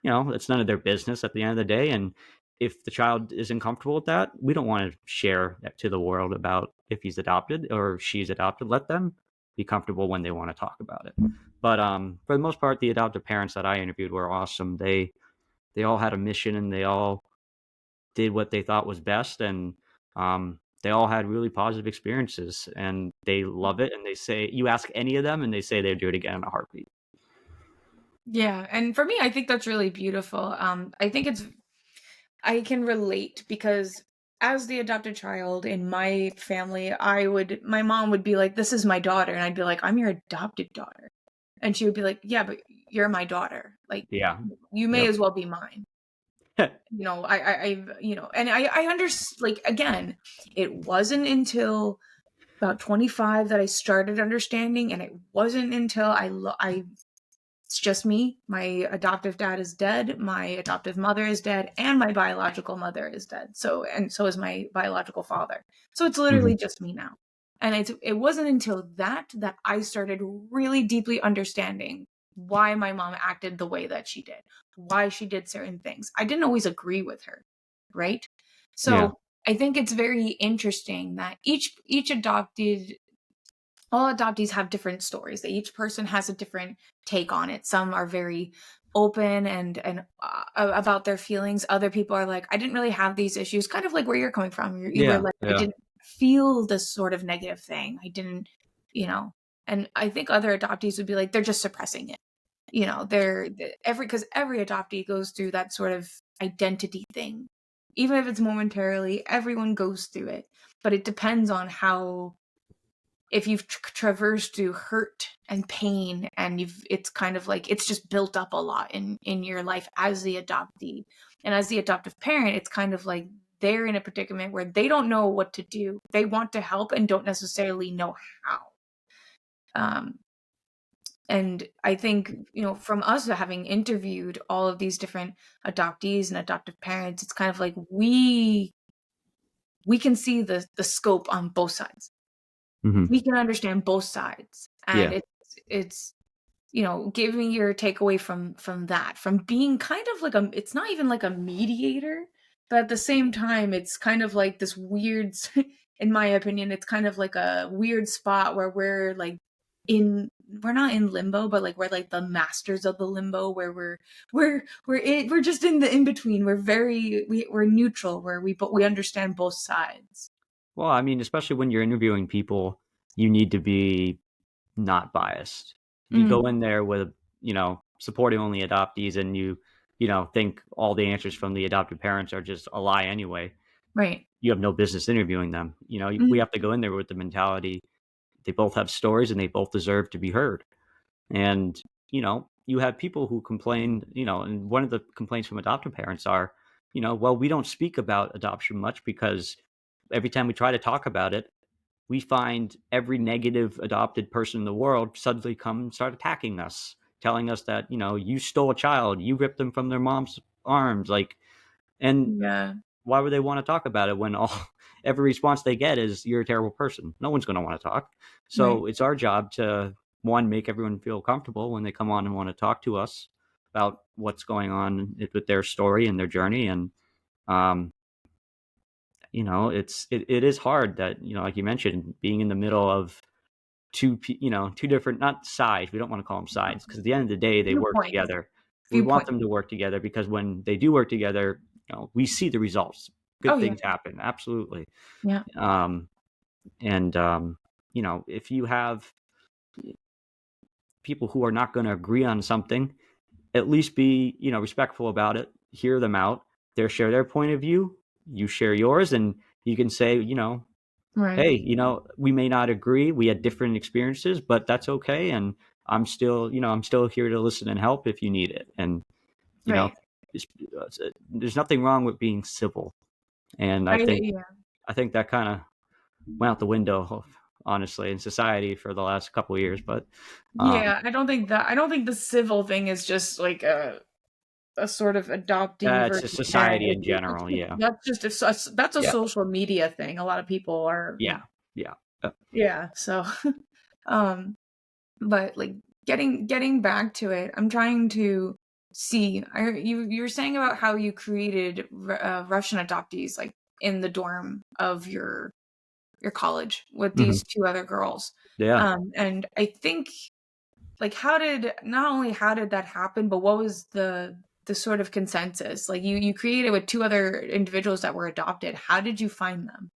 it's none of their business at the end of the day. And if the child isn't comfortable with that, we don't want to share that to the world about if he's adopted or she's adopted. Let them be comfortable when they want to talk about it. But for the most part, the adoptive parents that I interviewed were awesome. They all had a mission and they all did what they thought was best, and they all had really positive experiences and they love it. And they say, you ask any of them and they say they'd do it again in a heartbeat. Yeah, and for me, I think that's really beautiful. I think I can relate because as the adopted child in my family, my mom would be like, "This is my daughter," and I'd be like, "I'm your adopted daughter," and she would be like, "Yeah, but you're my daughter. Like, Yeah. you may Yep. as well be mine." And I understand. Like again, it wasn't until about 25 that I started understanding, and it wasn't until I it's just me. My adoptive dad is dead, my adoptive mother is dead, and my biological mother is dead. So is my biological father. So it's Hmm. literally just me now. And it wasn't until that I started really deeply understanding why my mom acted the way that she did, why she did certain things. I didn't always agree with her, right? Yeah. So I think it's very interesting that each adopted all adoptees have different stories. That each person has a different take on it. Some are very open and about their feelings. Other people are like, I didn't really have these issues. Kind of like where you're coming from. You were Yeah. like, I Yeah. didn't feel this sort of negative thing. I didn't, you know. And I think other adoptees would be like, they're just suppressing it. Every adoptee goes through that sort of identity thing, even if it's momentarily. Everyone goes through it, but it depends on how if you've traversed through hurt and pain and it's kind of like it's just built up a lot in your life as the adoptee. And as the adoptive parent, it's kind of like they're in a predicament where they don't know what to do. They want to help and don't necessarily know how. um and I think, from us having interviewed all of these different adoptees and adoptive parents, it's kind of like we can see the scope on both sides. Hmm. We can understand both sides, and Yeah. it's give me your takeaway from that, from being kind of like it's not even like a mediator, but at the same time it's kind of like this weird in my opinion, it's kind of like a weird spot where we're like in we're not in limbo, but like we're like the masters of the limbo, where we're just in the in between. We're neutral, where we understand both sides. Well, I mean, especially when you're interviewing people, you need to be not biased. If you Mm, go in there with, supporting only adoptees and you think all the answers from the adopted parents are just a lie anyway, right. you have no business interviewing them. We Mm, have to go in there with the mentality they both have stories and they both deserve to be heard. And, you have people who complain, and one of the complaints from adoptive parents are, well, we don't speak about adoption much because every time we try to talk about it, we find every negative adopted person in the world suddenly come and start attacking us, telling us that, you stole a child, you ripped them from their mom's arms. Like, and yeah. why would they want to talk about it when all every response they get is you're a terrible person? No one's going to want to talk. Right. So it's our job to, one, make everyone feel comfortable when they come on and want to talk to us about what's going on with their story and their journey, and um, it is hard that, like you mentioned, being in the middle of two different, not sides. We don't want to call them sides, because at the end of the day, they work Viewpoints. together. We want Viewpoint. them to work together, because when they do work together, we see the results. Oh Good yeah. things happen. Absolutely. Yeah. Um, and if you have people who are not going to agree on something, at least be, respectful about it, hear them out. They share their point of view, you share yours, and you can say, Right. hey, we may not agree. We had different experiences, but that's okay. And I'm still here to listen and help if you need it. And, you know, Right. there's nothing wrong with being civil. And I think, Yeah. I think that kind of went out the window, honestly, in society for the last couple of years. But, um, Yeah, I don't think the civil thing is just like a sort of adoptee it's a versus parent society in issue. general. Yeah. That's just that's a Yeah. social media thing. A lot of people are, Yeah. Yeah. yeah. So, um, but like getting back to it, I'm trying to see. You were saying about how you created Russian adoptees like in the dorm of your college with Hmm. these two other girls. Yeah. And I think like how did that happen, but what was the sort of consensus? Like you created with two other individuals that were adopted. How did you find them?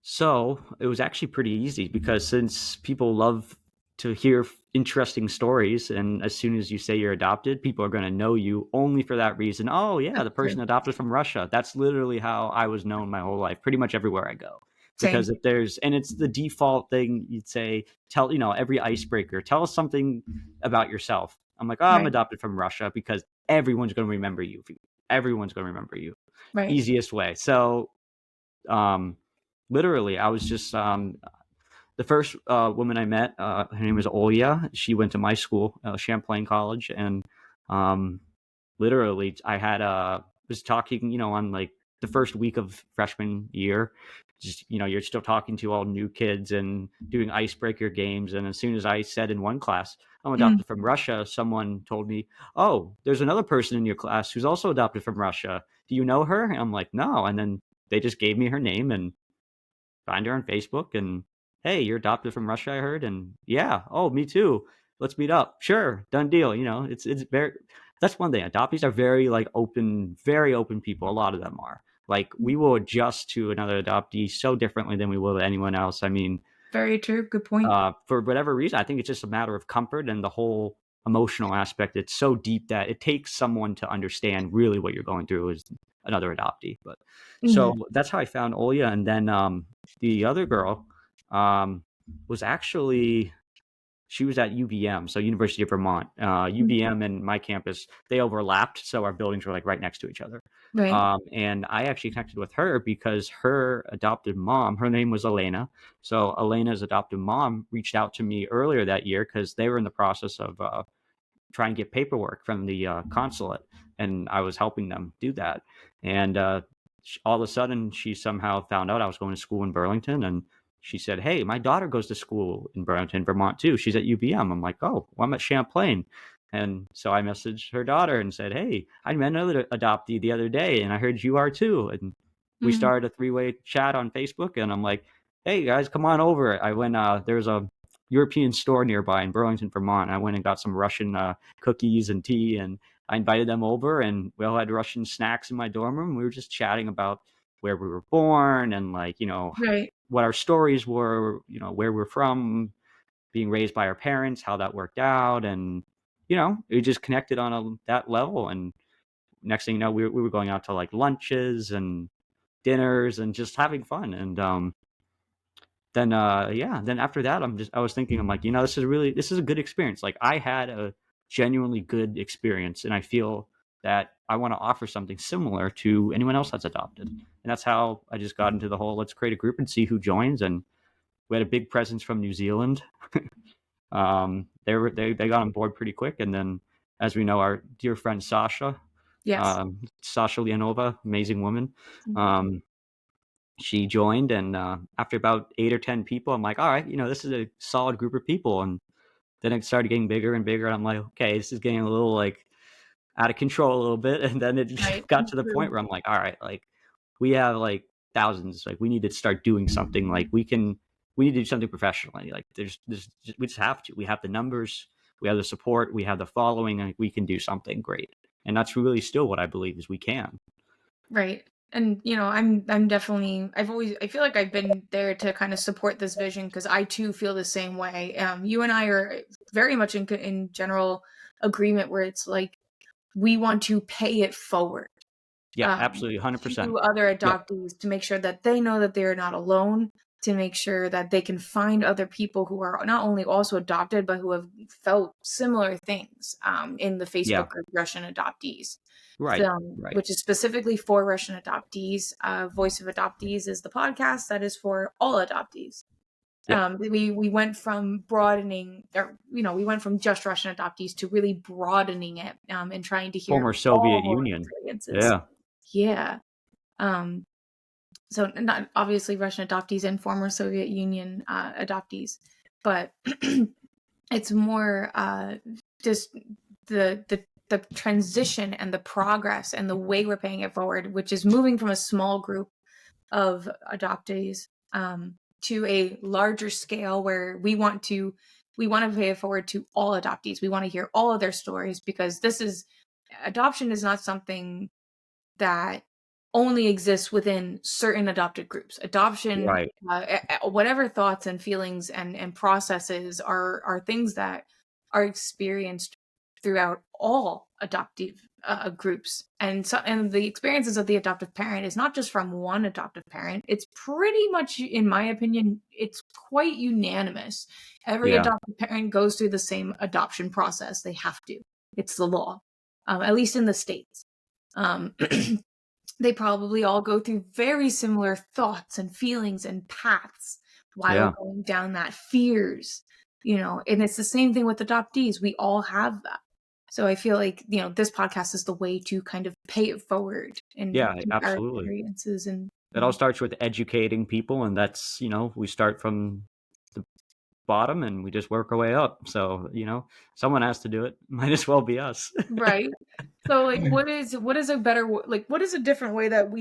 So it was actually pretty easy, because since people love to hear interesting stories, and as soon as you say you're adopted, people are going to know you only for that reason. Oh, yeah, That's the true. person adopted from Russia. That's literally how I was known my whole life, pretty much everywhere I go. Same. Because if there's, and it's the default thing, you'd say, every icebreaker, tell us something about yourself. I'm like, oh, I'm Right. adopted from Russia, because everyone's going to remember you. Everyone's going to remember you. Right. Easiest way. So, um, literally, I was just the first woman I met. Her name was Olya. She went to my school, Champlain College, and um, literally, I had was talking, on like the first week of freshman year. Just, you're still talking to all new kids and doing icebreaker games. And as soon as I said in one class, I'm Mm, adopted from Russia, someone told me, oh, there's another person in your class who's also adopted from Russia. Do you know her? And I'm like, no. And then they just gave me her name, and find her on Facebook, and hey, you're adopted from Russia, I heard. And yeah, oh, me too. Let's meet up. Sure, done deal. It's very, that's one thing. Adoptees are very open people. A lot of them are. Like, we will adjust to another adoptee so differently than we will to anyone else. I mean, very true. Good point. for whatever reason, I think it's just a matter of comfort and the whole emotional aspect. It's so deep that it takes someone to understand really what you're going through as another adoptee. But so Mhm. that's how I found Olya. And then the other girl um, was actually, she was at UVM, so University of Vermont. Mm, UVM and my campus, they overlapped, so our buildings were like right next to each other. right. And I actually connected with her because her adopted mom, her name was Elena. So Elena's adopted mom reached out to me earlier that year, because they were in the process of try and get paperwork from the consulate, and I was helping them do that. And all of a sudden, she somehow found out I was going to school in Burlington, and she said, "Hey, my daughter goes to school in Burlington, Vermont too. She's at UVM." I'm like, "Oh, well, I'm at Champlain." And so I messaged her daughter and said, "Hey, I met another adoptee the other day, and I heard you are too." And we Mm, started a three-way chat on Facebook, and I'm like, "Hey guys, come on over." I went. There's a European store nearby in Burlington, Vermont. I went and got some Russian cookies and tea, and I invited them over, and we all had Russian snacks in my dorm room. We were just chatting about where we were born, and like, right. what our stories were, where we're from, being raised by our parents, how that worked out. And it just connected on that level. And next thing you know, we were going out to like lunches and dinners and just having fun. And then yeah, then after that, I was thinking, I'm like, this is a good experience. Like, I had a genuinely good experience, and I feel that I want to offer something similar to anyone else that's adopted. And that's how I just got into the whole, let's create a group and see who joins. And we had a big presence from New Zealand. They got on board pretty quick. And then, as we know, our dear friend Sasha, Yes. Sasha Leonova, amazing woman. Mm, Um, she joined, and after about 8 or 10 people, I'm like, all right, this is a solid group of people. And then it started getting bigger and bigger, and I'm like, okay, this is getting a little like out of control a little bit, and then it Right. got to the point where I'm like, all right, like we have like thousands, like we need to start doing something. Like we need to do something professionally. Like there's we just have to. We have the numbers, we have the support, we have the following, and we can do something great. And that's really still what I believe is we can. Right. And I'm definitely I feel like I've been there to kind of support this vision because I too feel the same way. You and I are very much in general agreement where it's like we want to pay it forward Yeah, absolutely, 100%. to other Yep. adoptees to make sure that they know that they are not alone, to make sure that they can find other people who are not only also adopted, but who have felt similar things in the Yeah. Facebook group Russian Adoptees, Right. Right. which is specifically for Russian adoptees. Voice of Adoptees is the podcast that is for all adoptees. Yep. We went from broadening, or we went from just Russian adoptees to really broadening it and trying to hear Former Soviet all Union. experiences. Yeah. Yeah. Um, so not obviously Russian adoptees and former Soviet Union adoptees, but it's more just the transition and the progress and the way we're paying it forward, which is moving from a small group of adoptees to a larger scale where we want to pay it forward to all adoptees. We want to hear all of their stories because adoption is not something that only exists within certain adopted groups. Adoption, Right. whatever thoughts and feelings and processes are things that are experienced throughout all adoptive groups, and the experiences of the adoptive parent is not just from one adoptive parent. It's pretty much, in my opinion, it's quite unanimous. Every Yeah. adoptive parent goes through the same adoption process. They have to. It's the law, at least in the States. Um, they probably all go through very similar thoughts and feelings and paths while Yeah. going down that fears, and it's the same thing with adoptees. We all have that. So I feel like, this podcast is the way to kind of pay it forward and Yeah, our absolutely. experiences and, It all starts with educating people, and that's, we start from the bottom and we just work our way up. So, someone has to do it. Might as well be us. right. So like, what is a better, like, what is a different way that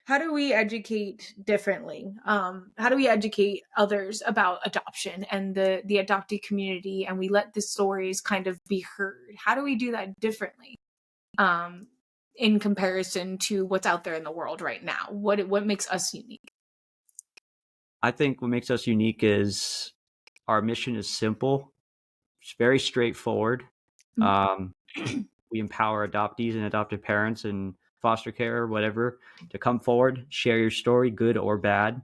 how do we educate differently? How do we educate others about adoption and the adoptee community, and we let the stories kind of be heard? How do we do that differently, um, in comparison to what's out there in the world right now? What makes us unique? I think what makes us unique is our mission is simple. It's very straightforward. Um, we empower adoptees and adoptive parents and foster care or whatever to come forward, share your story, good or bad,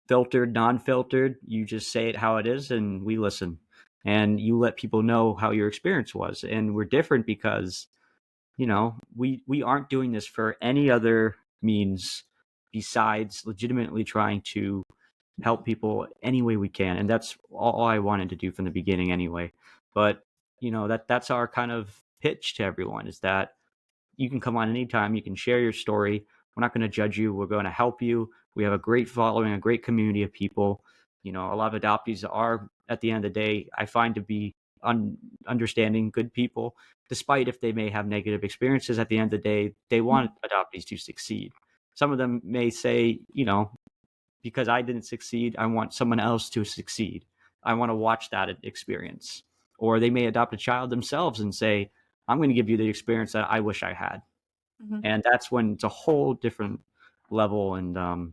filtered, non-filtered. You just say it how it is, and we listen. And you let people know how your experience was. And we're different because, we aren't doing this for any other means besides legitimately trying to help people any way we can. And that's all I wanted to do from the beginning anyway. But, that's our kind of pitch to everyone, is that you can come on anytime. You can share your story. We're not going to judge you. We're going to help you. We have a great following, a great community of people. A lot of adoptees are, at the end of the day, I find to be understanding, good people, despite if they may have negative experiences. At the end of the day, they want adoptees to succeed. Some of them may say, because I didn't succeed, I want someone else to succeed. I want to watch that experience. Or they may adopt a child themselves and say, I'm going to give you the experience that I wish I had. Mhm. And that's when it's a whole different level. And,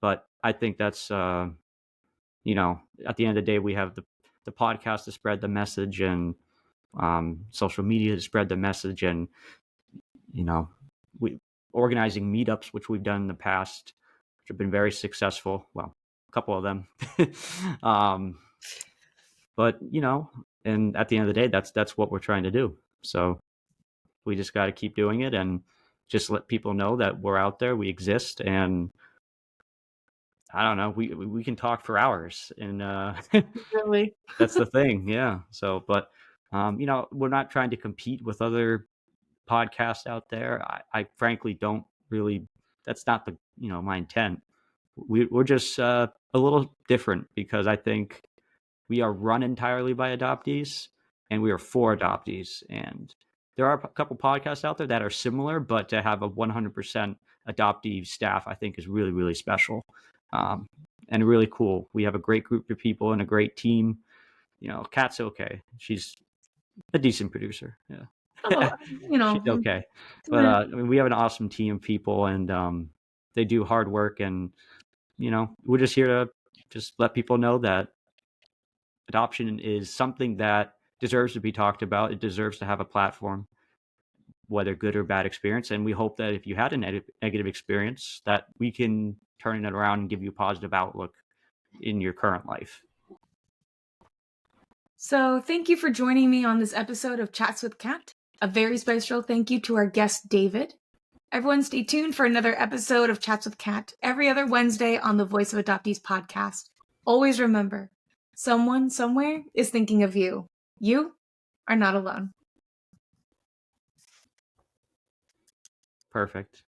but I think that's, at the end of the day, we have the podcast to spread the message, and social media to spread the message. And, we organizing meetups, which we've done in the past, which have been very successful. Well, a couple of them. um, but, and at the end of the day, that's what we're trying to do. So we just got to keep doing it and just let people know that we're out there, we exist, and I don't know, we can talk for hours, and Really? that's the thing, yeah. So, but we're not trying to compete with other podcasts out there. I frankly don't really. That's not the my intent. We're just a little different because I think we are run entirely by adoptees, and we are for adoptees, and there are a couple podcasts out there that are similar, but to have a 100% adoptee staff, I think is really, really special. And really cool. We have a great group of people and a great team. Kat's okay. She's a decent producer. Yeah. She's okay. But we have an awesome team of people, and they do hard work, and we're just here to just let people know that adoption is something that deserves to be talked about. It deserves to have a platform, whether good or bad experience. And we hope that if you had a negative experience, that we can turn it around and give you a positive outlook in your current life. So thank you for joining me on this episode of Chats with Kat. A very special thank you to our guest, David. Everyone stay tuned for another episode of Chats with Kat every other Wednesday on the Voice of Adoptees podcast. Always remember, someone somewhere is thinking of you. You are not alone. Perfect.